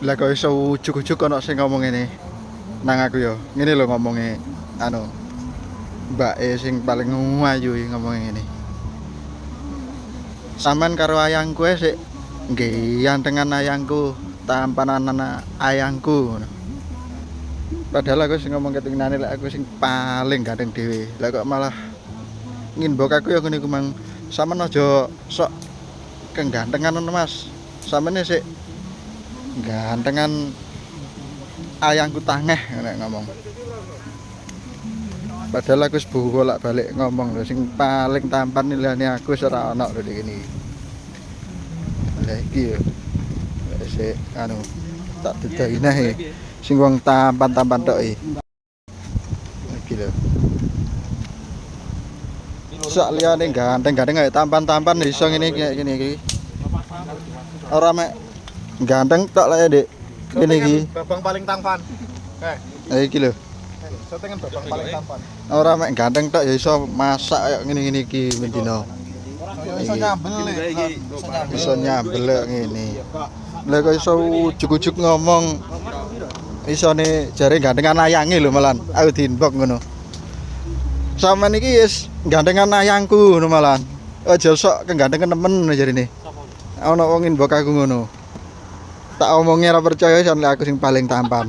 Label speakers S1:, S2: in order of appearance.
S1: Lah kok iso ujug-ujug ana sing ngomong ngene. Nang aku yo. Ngene lho ngomongnya anu. Mbake sing paling ayu ngomong ngene. Sampean karo ayangku sik nggih yantengan ayangku, tampanan ayangku ngono. Padahal aku sing ngomong ketingane lek aku sing paling ganteng dhewe. Lah kok malah nginbok aku ya ngene ku mang. Sampeyan aja sok kegantengan ngono Mas. Sampeyan sik gantengan ayangku tangeh nek ngomong. Padahal aku wis bolak-balik ngomong lho sing paling tampan nilainya aku wis ora ana lho iki. Lah iki yo. Sik anu tak didai neh sing wong tampan-tampan tok iki. Iki lho. Sak liyane ganteng-ganteng ae tampan-tampan iso ngene iki. Ora mek ganteng tok lek Dik. Ngene iki.
S2: Babang paling tampan.
S1: Iki lho.
S2: Setengen babang paling tampan.
S1: Ora mek ganteng tok ya iso masak kaya ngene-ngene iki mendino.
S2: Iso nyambel
S1: Iso nyambel ngene. Lah kok iso ujug-ujug ngomong isone jare gantengan ayange lho malan. Aku diinbok ngono. Sampeyan iki wis gantengan ayangku ngono malan. Aja sok kegantengan temen jarine. Ana wong inbok aku ngono. Tak omongnya ora percaya jan aku sing paling tampan.